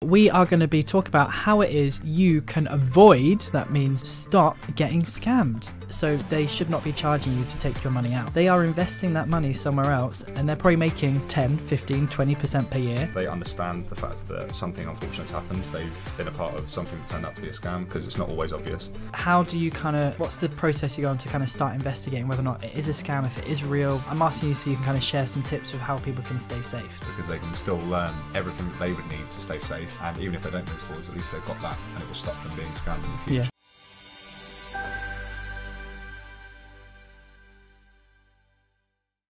we are going to be talking about how it is you can avoid, that means stop getting scammed. So they should not be charging you to take your money out. They are investing that money somewhere else and they're probably making 10, 15, 20% per year. They understand the fact that something unfortunate's happened. They've been a part of something that turned out to be a scam because it's not always obvious. How do you what's the process you go on to start investigating whether or not it is a scam, if it is real? I'm asking you so you can share some tips of how people can stay safe. Because they can still learn everything that they would need to stay safe, and even if they don't move forwards, at least they've got that and it will stop them being scammed in the future. Yeah.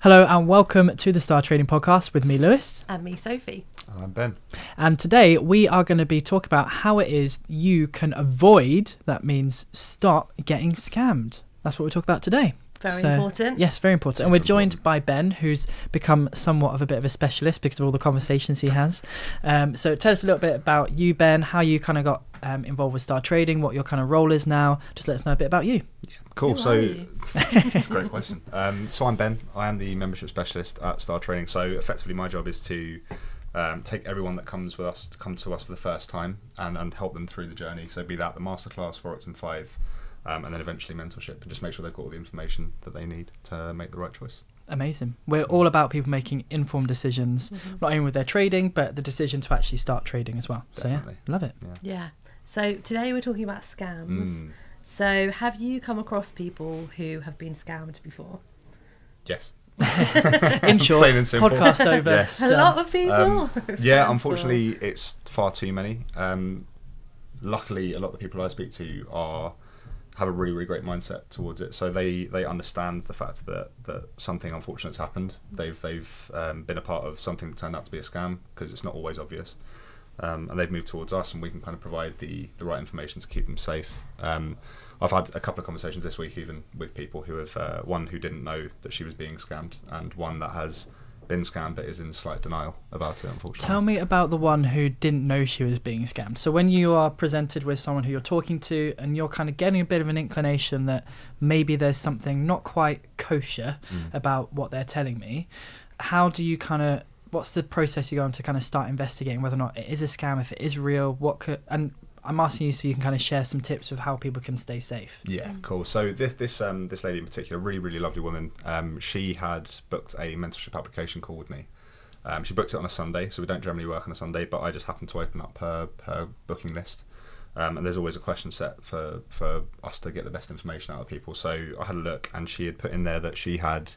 Hello and welcome to the STARTrading podcast with me, Lewis. And me, Sophie. And I'm Ben. And today we are going to be talking about how it is you can avoid, that means stop getting scammed. That's what we're talking about today. Very important. Yes, very important. And we're joined by Ben, who's become somewhat of a bit of a specialist because of all the conversations he has. So tell us a little bit about you, Ben, how you got involved with STARTrading, what your role is now. Just let us know a bit about you. Yeah, cool. It's a great question. So I'm Ben. I am the membership specialist at STARTrading. So effectively my job is to take everyone that comes to us for the first time and help them through the journey. So be that the masterclass, Forex and 5, and then eventually mentorship, and just make sure they've got all the information that they need to make the right choice. Amazing. We're all about people making informed decisions, not only with their trading, but the decision to actually start trading as well. Definitely. So yeah, love it. Yeah. So today we're talking about scams. So have you come across people who have been scammed before? Yes. In short, Plain and simple. podcast over. Yes. A lot of people? Yeah, unfortunately it's far too many. Luckily a lot of the people I speak to have a really, really great mindset towards it. So they understand the fact that something unfortunate's happened. They've been a part of something that turned out to be a scam because it's not always obvious. And they've moved towards us, and we can provide the right information to keep them safe. I've had a couple of conversations this week even with people who have, one who didn't know that she was being scammed, and one that has been scammed but is in slight denial about it, unfortunately. Tell me about the one who didn't know she was being scammed. So when you are presented with someone who you're talking to and you're getting a bit of an inclination that maybe there's something not quite kosher about what they're telling me, how do you what's the process you go on to start investigating whether or not it is a scam, if it is real, and I'm asking you so you can share some tips of how people can stay safe. Yeah, cool. So this lady in particular, really, really lovely woman, she had booked a mentorship application call with me. She booked it on a Sunday, so we don't generally work on a Sunday, but I just happened to open up her booking list. And there's always a question set for us to get the best information out of people. So I had a look, and she had put in there that she had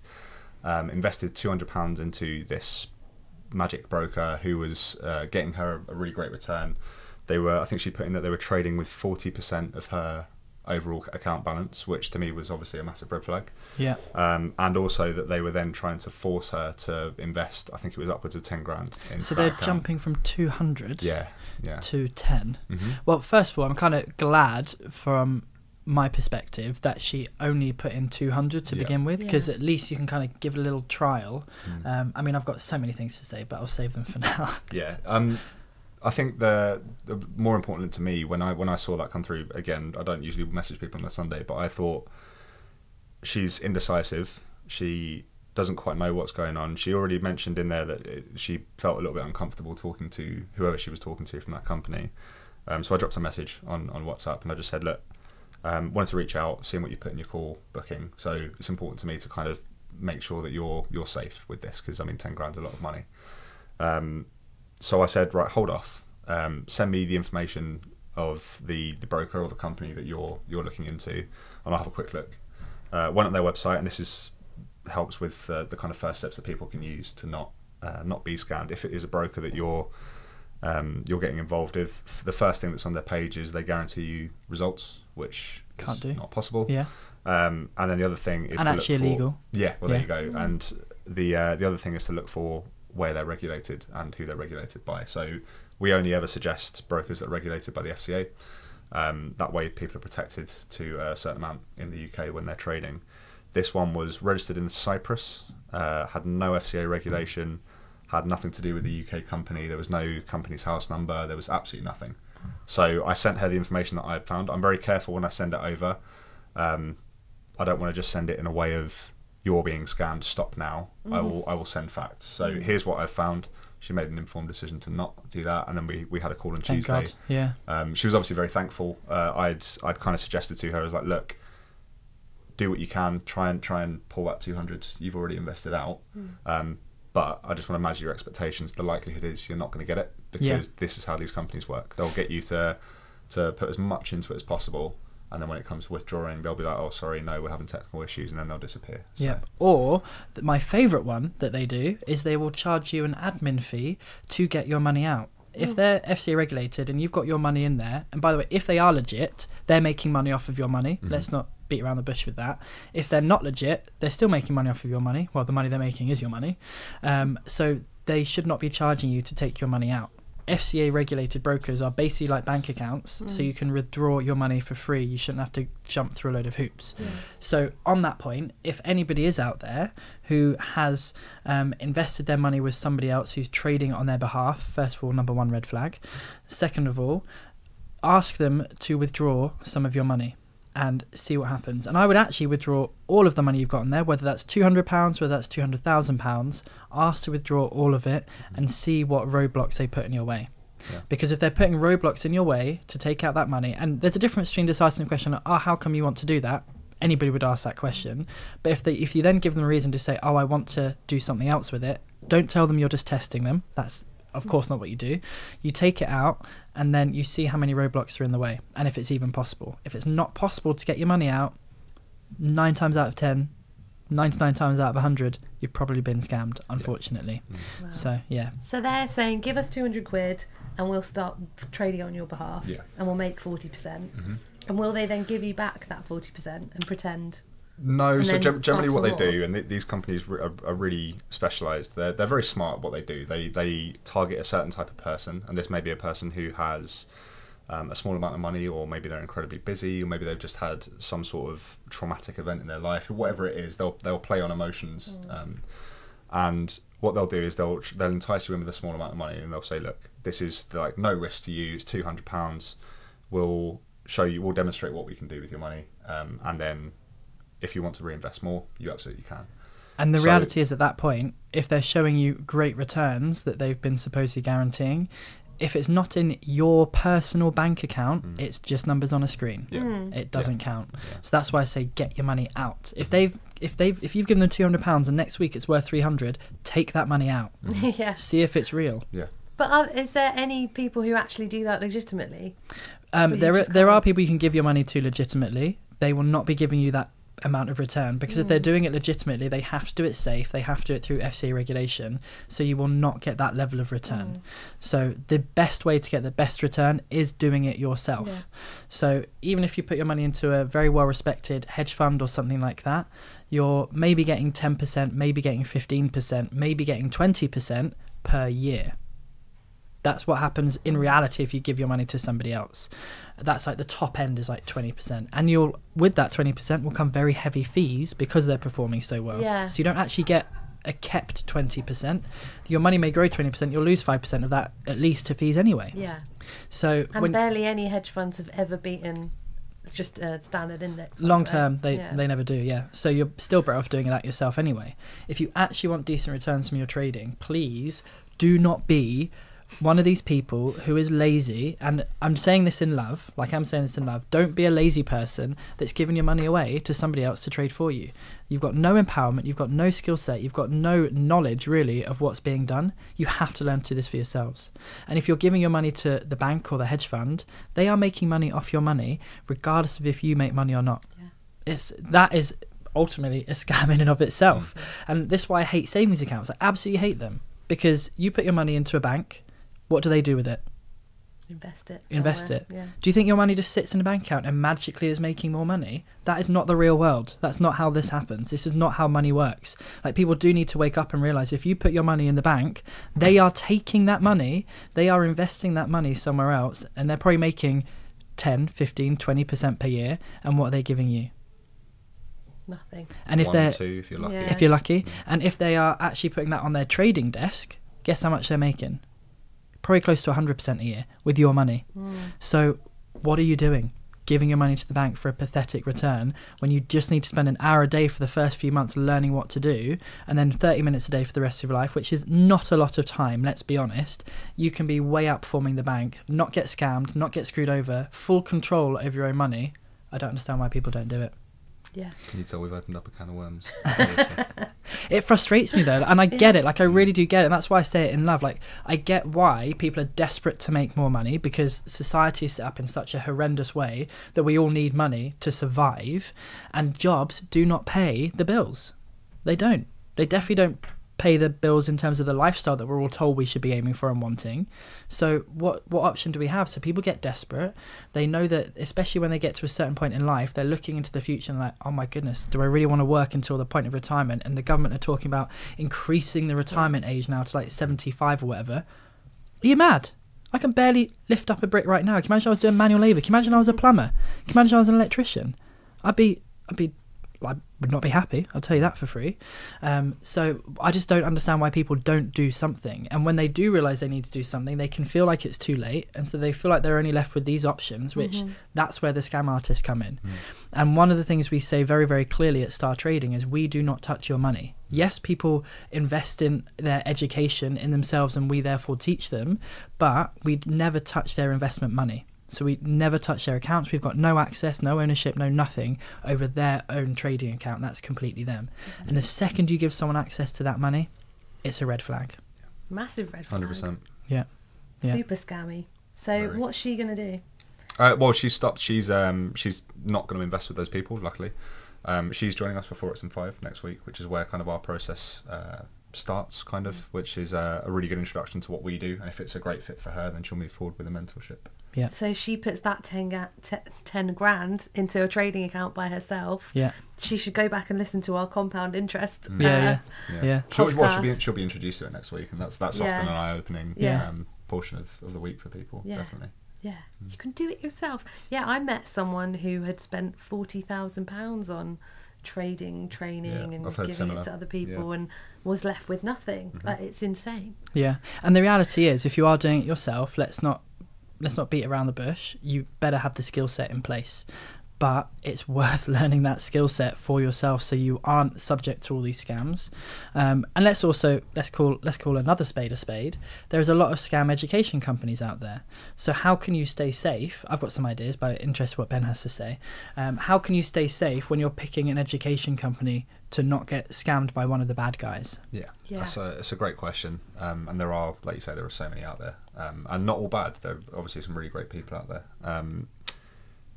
invested £200 into this magic broker who was getting her a really great return. I think she put in that they were trading with 40% of her overall account balance, which to me was obviously a massive red flag. Yeah. And also that they were then trying to force her to invest, I think it was upwards of 10 grand. So they're jumping from 200 to 10. Well, first of all, I'm glad from my perspective that she only put in 200 to begin with, because at least you can give a little trial. I mean, I've got so many things to say, but I'll save them for now. Yeah. I think the more important to me when I saw that come through, again, I don't usually message people on a Sunday, but I thought she's indecisive. She doesn't quite know what's going on. She already mentioned in there that she felt a little bit uncomfortable talking to whoever she was talking to from that company. So I dropped a message on WhatsApp, and I just said, look, wanted to reach out, seeing what you put in your call booking. So it's important to me to make sure that you're safe with this, because 10 grand's a lot of money. So I said, right, hold off. Send me the information of the broker or the company that you're looking into, and I'll have a quick look. Went on their website, and this helps with the first steps that people can use to not be scammed. If it is a broker that you're getting involved with, the first thing that's on their page is they guarantee you results, which is not possible. Yeah. And then the other thing is actually illegal. Yeah. Well, there you go. And the other thing is to look for where they're regulated and who they're regulated by. So we only ever suggest brokers that are regulated by the FCA. That way people are protected to a certain amount in the UK when they're trading. This one was registered in Cyprus, had no FCA regulation, had nothing to do with the UK company. There was no company's house number. There was absolutely nothing. So I sent her the information that I had found. I'm very careful when I send it over. I don't want to just send it in a way of, you're being scammed, stop now. I will send facts. So here's what I've found. she made an informed decision to not do that, and then we had a call on Thank Tuesday. God. Yeah. She was obviously very thankful. I'd kind of suggested to her, I was like, look, do what you can, try and pull that 200 you've already invested out. But I just want to manage your expectations. The likelihood is you're not going to get it, because this is how these companies work. They'll get you to put as much into it as possible, and then when it comes to withdrawing, they'll be like, oh, sorry, no, we're having technical issues, and then they'll disappear. So. Yeah. Or my favourite one that they do is they will charge you an admin fee to get your money out. If they're FCA regulated and you've got your money in there, and by the way, if they are legit, they're making money off of your money. Let's not beat around the bush with that. If they're not legit, they're still making money off of your money. Well, the money they're making is your money. So they should not be charging you to take your money out. FCA regulated brokers are basically like bank accounts, so you can withdraw your money for free. You shouldn't have to jump through a load of hoops. So on that point, if anybody is out there who has invested their money with somebody else who's trading on their behalf, first of all, number one, red flag. Second of all, ask them to withdraw some of your money and see what happens. And I would actually withdraw all of the money you've got in there, whether that's £200, whether that's £200,000, ask to withdraw all of it and see what roadblocks they put in your way. Because if they're putting roadblocks in your way to take out that money, and there's a difference between just asking the question, how come you want to do that? Anybody would ask that question. But if you then give them a reason to say, I want to do something else with it, don't tell them you're just testing them. That's of course not what you do. You take it out and then you see how many roadblocks are in the way, and if it's even possible. If it's not possible to get your money out, 9 times out of 10, 99 times out of 100, you've probably been scammed, unfortunately. Wow. So So they're saying, give us 200 quid and we'll start trading on your behalf, and we'll make 40%. And will they then give you back that 40% and pretend? No, and so generally what they more? do, and these companies are really specialised, they're very smart at what they do. They target a certain type of person, and this may be a person who has a small amount of money, or maybe they're incredibly busy, or maybe they've just had some sort of traumatic event in their life, or whatever it is, they'll play on emotions. And what they'll do is they'll entice you in with a small amount of money, and they'll say, look, this is like no risk to you, it's £200, we'll demonstrate what we can do with your money, and then if you want to reinvest more, you absolutely can. And the reality is, at that point, if they're showing you great returns that they've been supposedly guaranteeing, if it's not in your personal bank account, it's just numbers on a screen. It doesn't count. So that's why I say get your money out. If you've given them £200 and next week it's worth 300, take that money out. See if it's real. But is there any people who actually do that legitimately? There are people you can give your money to legitimately. They will not be giving you that amount of return, because if they're doing it legitimately, they have to do it safe, they have to do it through FCA regulation, so you will not get that level of return. So the best way to get the best return is doing it yourself. So even if you put your money into a very well respected hedge fund or something like that, you're maybe getting 10%, maybe getting 15%, maybe getting 20% per year. That's what happens in reality if you give your money to somebody else. That's like the top end is like 20%. And with that 20% will come very heavy fees because they're performing so well. So you don't actually get a kept 20%. Your money may grow 20%, you'll lose 5% of that at least to fees anyway. So barely any hedge funds have ever beaten just a standard index fund, long term, right? they never do. So you're still better off doing that yourself anyway. If you actually want decent returns from your trading, please do not be one of these people who is lazy, and I'm saying this in love, don't be a lazy person that's giving your money away to somebody else to trade for you. You've got no empowerment, you've got no skill set, you've got no knowledge really of what's being done. You have to learn to do this for yourselves. And if you're giving your money to the bank or the hedge fund, they are making money off your money regardless of if you make money or not. That is ultimately a scam in and of itself. And this is why I hate savings accounts. I absolutely hate them, because you put your money into a bank. What do they do with it? Invest it. Do you think your money just sits in a bank account and magically is making more money? That is not the real world. That's not how this happens. This is not how money works. Like, people do need to wake up and realize if you put your money in the bank, they are taking that money, they are investing that money somewhere else, and they're probably making 10, 15, 20% per year. And what are they giving you? Nothing. And if 1, 2, if you're lucky. If you're lucky. And if they are actually putting that on their trading desk, guess how much they're making? Probably close to 100% a year with your money. So what are you doing? giving your money to the bank for a pathetic return when you just need to spend an hour a day for the first few months learning what to do, and then 30 minutes a day for the rest of your life, which is not a lot of time, let's be honest. You can be way outperforming the bank, not get scammed, not get screwed over, full control over your own money. I don't understand why people don't do it. Yeah. Can you tell we've opened up a can of worms? It frustrates me though, and I get it, like I really do get it, and that's why I say it in love. Like, I get why people are desperate to make more money, because society is set up in such a horrendous way that we all need money to survive, and jobs do not pay the bills. They don't. They definitely don't pay the bills in terms of the lifestyle that we're all told we should be aiming for and wanting. So what option do we have? So people get desperate. They know that, especially when they get to a certain point in life, they're looking into the future and like, oh my goodness, do I really want to work until the point of retirement? And the government are talking about increasing the retirement age now to like 75 or whatever. Are you mad? I can barely lift up a brick right now. Can you imagine I was doing manual labour? Can you imagine I was a plumber? Can you imagine I was an electrician? I would not be happy, I'll tell you that for free. So I just don't understand why people don't do something, and when they do realise they need to do something, they can feel like it's too late, and so they feel like they're only left with these options, which that's where the scam artists come in. And one of the things we say very, very clearly at STARTrading is we do not touch your money. Yes, people invest in their education in themselves and we therefore teach them, but we never touch their investment money. So we never touch their accounts. We've got no access, no ownership, no nothing over their own trading account. That's completely them. And the second you give someone access to that money, it's a red flag. Massive red flag. 100%. Yeah. Super scammy. So Very. What's she going to do? Well, she's stopped. She's not going to invest with those people, luckily. She's joining us for Forex and 5 next week, which is where kind of our process starts, kind of, which is a really good introduction to what we do. And if it's a great fit for her, then she'll move forward with a mentorship. Yeah. So if she puts that 10 grand into a trading account by herself, Yeah. she should go back and listen to our compound interest. Yeah. She'll be introduced to it next week, and that's often an eye-opening portion of the week for people. Yeah. Definitely. Yeah, you can do it yourself. Yeah, I met someone who had spent £40,000 on trading, training, and giving it to other people, and was left with nothing. Like, it's insane. Yeah, and the reality is, if you are doing it yourself, let's not beat around the bush. You better have the skill set in place, but it's worth learning that skill set for yourself so you aren't subject to all these scams. And let's call another spade a spade. There's a lot of scam education companies out there. So how can you stay safe? I've got some ideas, but I'm interested what Ben has to say. How can you stay safe when you're picking an education company to not get scammed by one of the bad guys? Yeah. It's a great question. And there are, like you say, there are so many out there, and not all bad. There are obviously some really great people out there.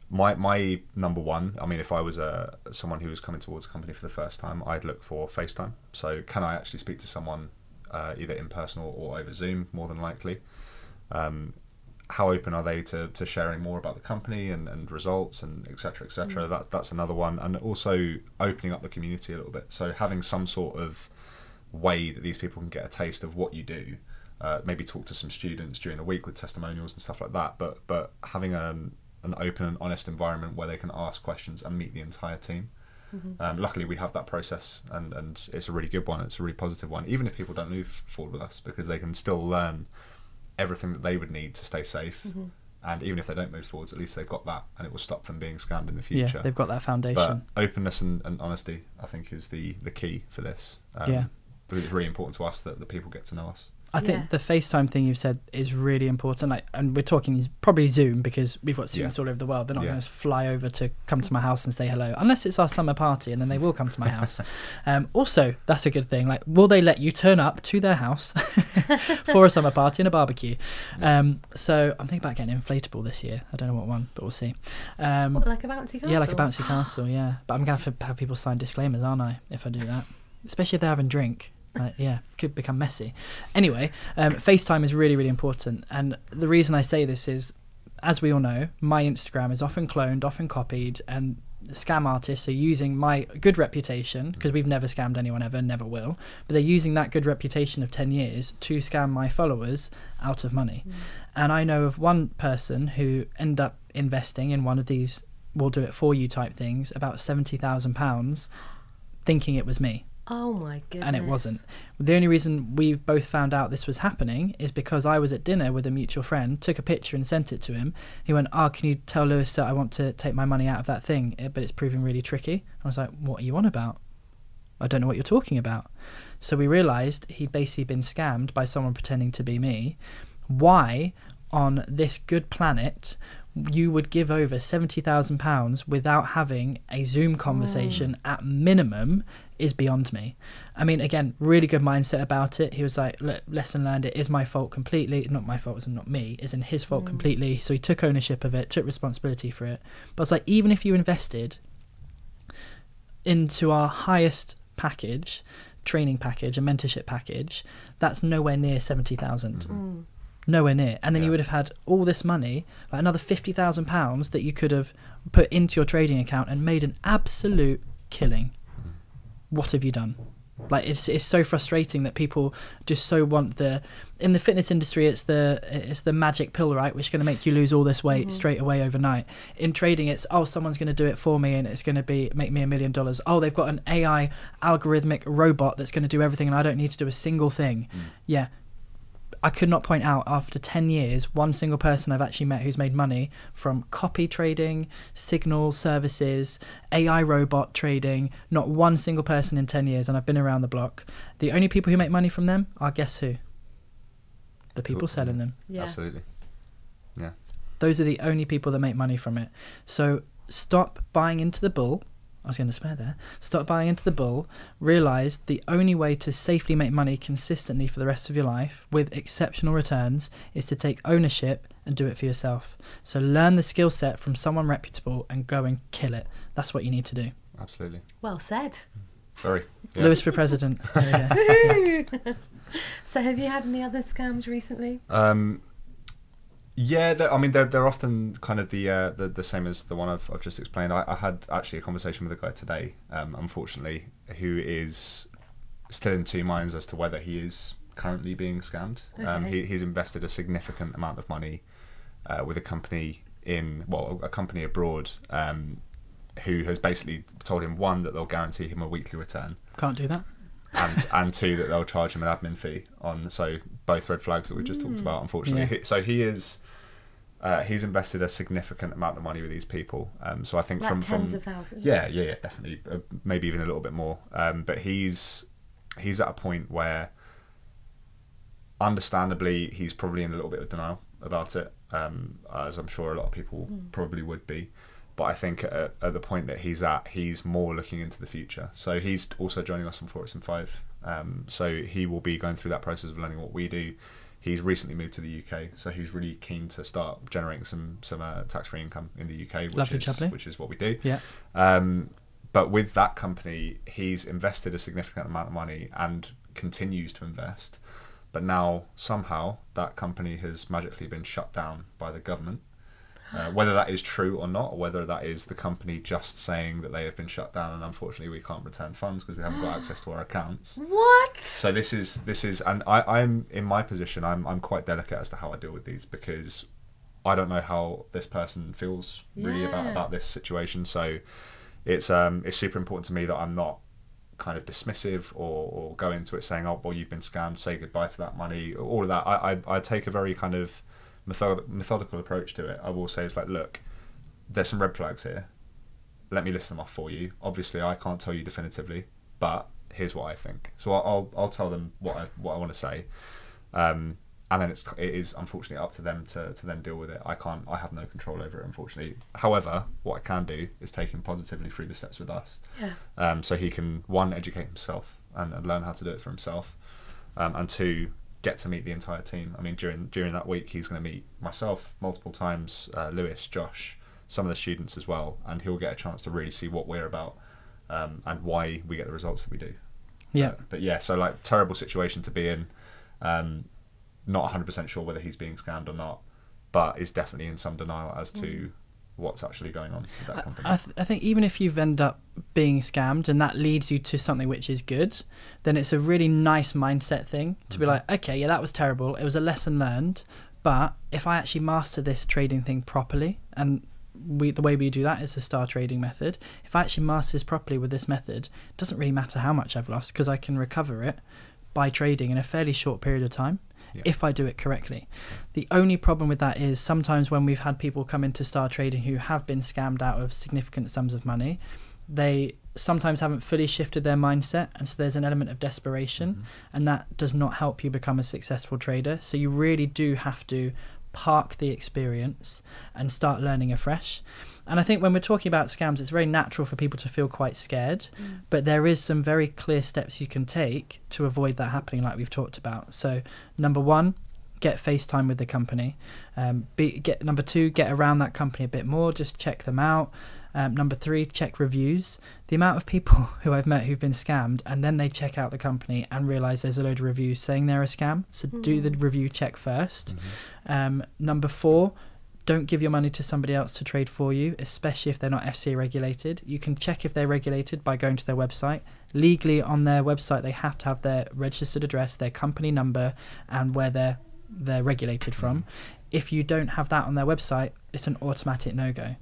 My number one, I mean, if I was someone who was coming towards a company for the first time, I'd look for FaceTime. So can I actually speak to someone either in person or over Zoom, more than likely? How open are they to sharing more about the company and results and et cetera, et cetera? That's another one. And also opening up the community a little bit. So having some sort of way that these people can get a taste of what you do. Maybe talk to some students during the week with testimonials and stuff like that. But having an open and honest environment where they can ask questions and meet the entire team. Luckily we have that process, and it's a really good one. It's a really positive one, even if people don't move forward with us, because they can still learn everything that they would need to stay safe. And even if they don't move forwards, at least they've got that, and it will stop them being scammed in the future. Yeah, they've got that foundation. But openness and honesty, I think, is the key for this. Because it's really important to us that the people get to know us. I think the FaceTime thing you've said is really important. And we're talking probably Zoom, because we've got students all over the world. They're not going to fly over to come to my house and say hello, unless it's our summer party, and then they will come to my house. Also, that's a good thing. Like, will they let you turn up to their house for a summer party and a barbecue? So I'm thinking about getting an inflatable this year. I don't know what one, but we'll see. What, like a bouncy castle? Yeah, like a bouncy castle, yeah. But I'm going to have people sign disclaimers, aren't I, if I do that? Especially if they're having a drink. Could become messy. Anyway, FaceTime is really, really important. And the reason I say this is, as we all know, my Instagram is often cloned, often copied, and the scam artists are using my good reputation, because we've never scammed anyone ever, never will, but they're using that good reputation of 10 years to scam my followers out of money. And I know of one person who ended up investing in one of these "we'll do it for you" type things, about £70,000, thinking it was me. Oh my goodness. And it wasn't. The only reason we both found out this was happening is because I was at dinner with a mutual friend, took a picture and sent it to him. He went, "Oh, can you tell Lewis that I want to take my money out of that thing, but it's proving really tricky?" I was like, "What are you on about? I don't know what you're talking about." So we realised he'd basically been scammed by someone pretending to be me. Why, on this good planet, you would give over £70,000 without having a Zoom conversation at minimum is beyond me. I mean, again, really good mindset about it. He was like, "Look, lesson learned, it is my fault completely." Not my fault, it's not me, it's in his fault completely. So he took ownership of it, took responsibility for it. But it's like, even if you invested into our highest package, training package, a mentorship package, that's nowhere near 70,000. Nowhere near. And then you would have had all this money, like another £50,000 that you could have put into your trading account and made an absolute killing. What have you done? Like, it's so frustrating that people just so want in the fitness industry, it's the magic pill, right, which is going to make you lose all this weight straight away overnight. In trading, it's, oh, someone's going to do it for me and it's going to make me $1 million. Oh, they've got an AI algorithmic robot that's going to do everything and I don't need to do a single thing. Yeah. I could not point out, after 10 years, one single person I've actually met who's made money from copy trading, signal services, AI robot trading. Not one single person in 10 years, and I've been around the block. The only people who make money from them are, guess who? The people selling them. Yeah. Absolutely. Yeah. Those are the only people that make money from it. So stop buying into the bull. I was going to swear there. Stop buying into the bull. Realise the only way to safely make money consistently for the rest of your life with exceptional returns is to take ownership and do it for yourself. So learn the skill set from someone reputable and go and kill it. That's what you need to do. Absolutely. Well said. Very. Yeah. Lewis for president. There you go. So have you had any other scams recently? Yeah, they're often kind of the same as the one I've just explained. I had actually a conversation with a guy today, unfortunately, who is still in two minds as to whether he is currently being scammed. Okay. He's invested a significant amount of money with a company a company abroad, who has basically told him, one, that they'll guarantee him a weekly return. Can't do that. And two, that they'll charge him an admin fee on. So both red flags that we just talked about, unfortunately. Yeah. He's invested a significant amount of money with these people. So I think like from tens of thousands. Yeah, definitely, maybe even a little bit more. But he's at a point where, understandably, he's probably in a little bit of denial about it, as I'm sure a lot of people probably would be. But I think at the point that he's more looking into the future. So he's also joining us on Forex and 5. So he will be going through that process of learning what we do. He's recently moved to the UK, so he's really keen to start generating some tax-free income in the UK, which is what we do. Yeah. But with that company, he's invested a significant amount of money and continues to invest. But now somehow that company has magically been shut down by the government. Whether that is true or not, or whether that is the company just saying that they have been shut down and unfortunately we can't return funds because we haven't got access to our accounts. What? So this is, and I'm in my position. I'm quite delicate as to how I deal with these because I don't know how this person feels really about this situation. So it's super important to me that I'm not kind of dismissive or go into it saying, oh well, you've been scammed, say goodbye to that money, all of that. I take a very kind of methodical approach to it. I will say, it's like, look, there's some red flags here, let me list them off for you. Obviously I can't tell you definitively, but here's what I think. So I'll tell them what I want to say, and then it is unfortunately up to them to then deal with it. I have no control over it, unfortunately. However, what I can do is take him positively through the steps with us, so he can, one, educate himself and learn how to do it for himself, and two, get to meet the entire team. I mean, during that week, he's going to meet myself multiple times, Lewis, Josh, some of the students as well, and he'll get a chance to really see what we're about, and why we get the results that we do. Yeah. But yeah, so like, terrible situation to be in. Not 100% sure whether he's being scammed or not, but is definitely in some denial as to what's actually going on with that company. I think even if you've ended up being scammed and that leads you to something which is good, then it's a really nice mindset thing to be like, okay, yeah, that was terrible, it was a lesson learned, but if I actually master this trading thing properly and the way we do that is the STARTrading method. If I actually master this properly with this method, it doesn't really matter how much I've lost, because I can recover it by trading in a fairly short period of time. Yeah. If I do it correctly. The only problem with that is sometimes when we've had people come into STARTrading who have been scammed out of significant sums of money, they sometimes haven't fully shifted their mindset, and so there's an element of desperation, and that does not help you become a successful trader. So you really do have to park the experience and start learning afresh. And I think when we're talking about scams, it's very natural for people to feel quite scared, but there is some very clear steps you can take to avoid that happening, like we've talked about. So number one, get FaceTime with the company. Number two, get around that company a bit more, just check them out. Number three, check reviews. The amount of people who I've met who've been scammed and then they check out the company and realise there's a load of reviews saying they're a scam. So do the review check first. Number four, don't give your money to somebody else to trade for you, especially if they're not FCA regulated. You can check if they're regulated by going to their website. Legally on their website, they have to have their registered address, their company number, and where they're regulated from. If you don't have that on their website, it's an automatic no-go.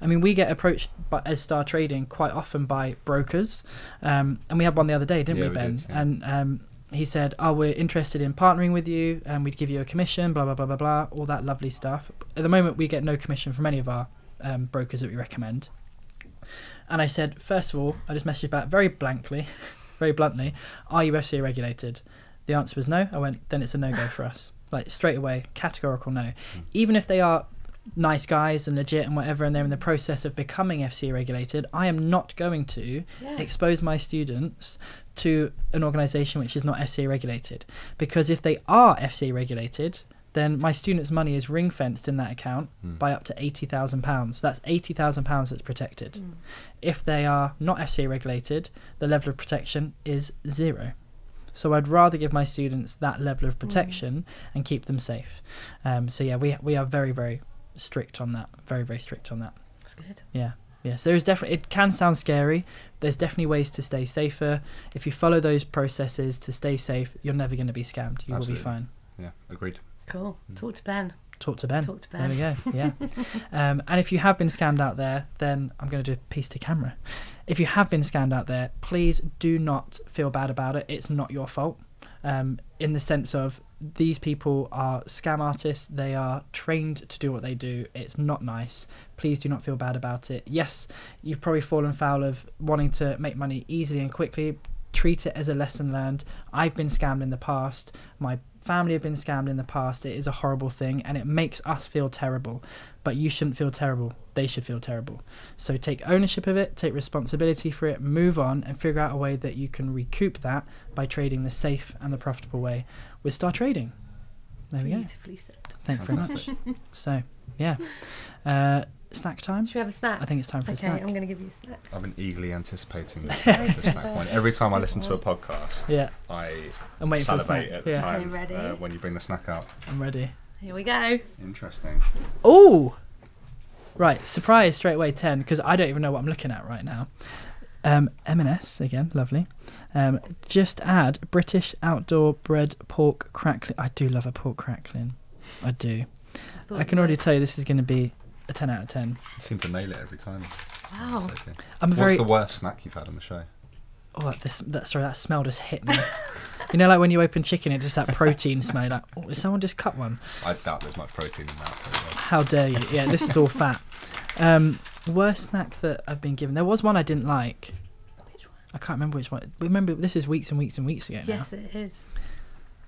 I mean, we get approached as STARTrading quite often by brokers, and we had one the other day, didn't we, Ben? Did, yeah. And he said, oh, we're interested in partnering with you, and we'd give you a commission, blah, blah, blah, blah, blah, all that lovely stuff. At the moment, we get no commission from any of our brokers that we recommend. And I said, first of all, I just messaged back very bluntly, are you FCA regulated? The answer was no. I went, then it's a no-go for us. Like, straight away, categorical no. Even if they are nice guys and legit and whatever, and they're in the process of becoming FCA regulated, I am not going to expose my students to an organisation which is not FCA regulated. Because if they are FCA regulated, then my students' money is ring-fenced in that account by up to £80,000. That's £80,000 that's protected. If they are not FCA regulated, the level of protection is zero. So I'd rather give my students that level of protection and keep them safe. So yeah, we are very, very strict on that. Very, very strict on that. That's good. Yeah. Yeah. So there's definitely, it can sound scary. There's definitely ways to stay safer. If you follow those processes to stay safe, you're never going to be scammed. You will be fine. Yeah, agreed. Cool. Talk to Ben. Talk to Ben. Talk to Ben. There we go. Yeah. And if you have been scammed out there, then I'm going to do a piece to camera. If you have been scammed out there, please do not feel bad about it. It's not your fault. In the sense of, these people are scam artists. They are trained to do what they do. It's not nice. Please do not feel bad about it. Yes, you've probably fallen foul of wanting to make money easily and quickly. Treat it as a lesson learned. I've been scammed in the past. My family have been scammed in the past. It is a horrible thing, and it makes us feel terrible. But you shouldn't feel terrible. They should feel terrible. So take ownership of it, take responsibility for it, move on, and figure out a way that you can recoup that by trading the safe and the profitable way with STARTrading. There we go. Beautifully said. Thank you very much. So, yeah. Snack time? Should we have a snack? I think it's time for a snack. Okay, I'm going to give you a snack. I've been eagerly anticipating the snack point. Every time I listen to a podcast, I'm salivate at the time ready? When you bring the snack out. I'm ready. Here we go. Interesting. Oh! Right, surprise straight away, 10, because I don't even know what I'm looking at right now. M&S, again, lovely. Just add British outdoor bred pork crackling. I do love a pork crackling. I do. I can already tell you this is going to be a 10 out of 10. You seem to nail it every time. Wow. What's the worst snack you've had on the show? Oh, sorry, that smell just hit me. You know, like when you open chicken, it's just that protein smell. Like, oh, did someone just cut one? I doubt there's much protein in that. How dare you? Yeah, this is all fat. Worst snack that I've been given. There was one I didn't like. Which one? I can't remember which one. Remember, this is weeks and weeks and weeks ago now. Yes, it is.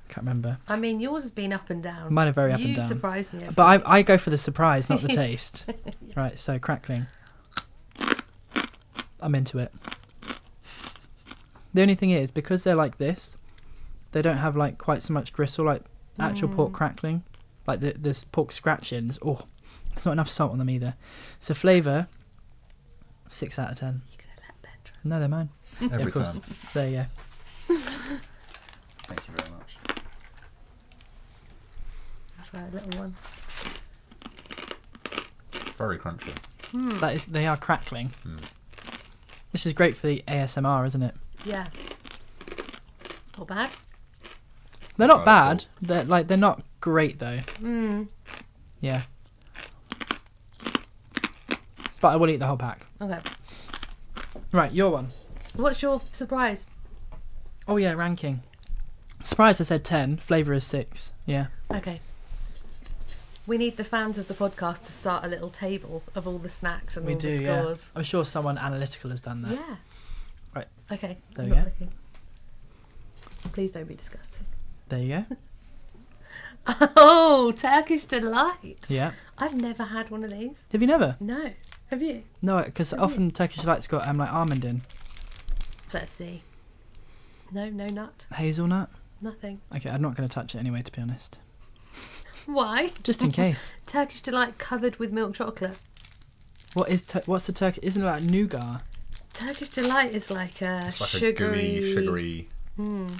Can't remember. I mean, yours has been up and down. Mine are very up and down. You surprised me. But I go for the surprise, not the taste. Yeah. Right, so crackling. I'm into it. The only thing is, because they're like this, they don't have like quite so much gristle like actual pork crackling. Like there's pork scratchings. Oh, there's not enough salt on them either. So flavour, 6 out of 10. You're going to let Ben try? No, they're mine. Every time. There you go. Thank you very much. I'll try a little one. Very crunchy. They are crackling. This is great for the ASMR, isn't it? Yeah. Not bad. They're not bad. They're not great though. Mm. Yeah. But I will eat the whole pack. Okay. Right, your one. What's your surprise? Oh yeah, ranking. Surprise, I said 10. Flavour is 6. Yeah. Okay. We need the fans of the podcast to start a little table of all the snacks and all the scores. Yeah. I'm sure someone analytical has done that. Yeah. Right. Okay. There we go. Looking. Please don't be disgusting. There you go. Oh, Turkish Delight. Yeah. I've never had one of these. Have you never? No. Have you? No, because often Turkish Delight's got like almond in. Let's see. No nut. Hazelnut? Nothing. Okay, I'm not going to touch it anyway, to be honest. Why? Just in case. Turkish Delight covered with milk chocolate. What's the Turkish? Isn't it like nougat? Turkish Delight is like a it's like sugary, a sugary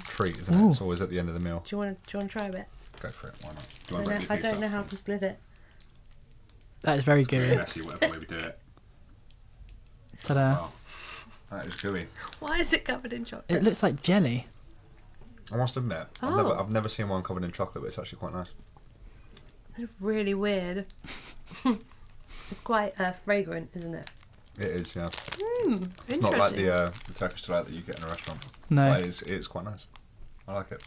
treat, isn't it? It's always at the end of the meal. Do you want to try a bit? Go for it. Why not? I don't know how to split it. That is very gooey. Messy, whatever way we do it. Ta-da. Wow. That is gooey. Why is it covered in chocolate? It looks like jelly. I must admit, I've never seen one covered in chocolate, but it's actually quite nice. It's really weird. It's quite fragrant, isn't it? It is, yeah. It's not like the Turkish Delight that you get in a restaurant. No. But it's quite nice. I like it.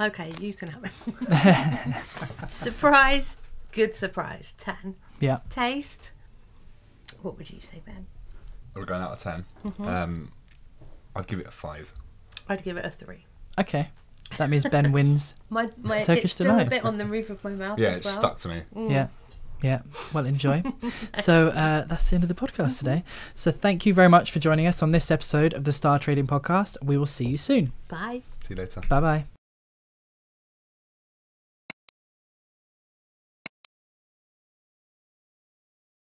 Okay, you can have it. Surprise. Good surprise. 10. Yeah. Taste. What would you say, Ben? We're going out of 10. I'd give it a 5. I'd give it a 3. Okay. That means Ben wins. My Turkish it's still Delight. a bit on the roof of my mouth Yeah, as well. it's stuck to me. Yeah. Yeah, well, enjoy. So that's the end of the podcast today. So thank you very much for joining us on this episode of the StarTrading podcast. We will see you soon. Bye. See you later. Bye-bye.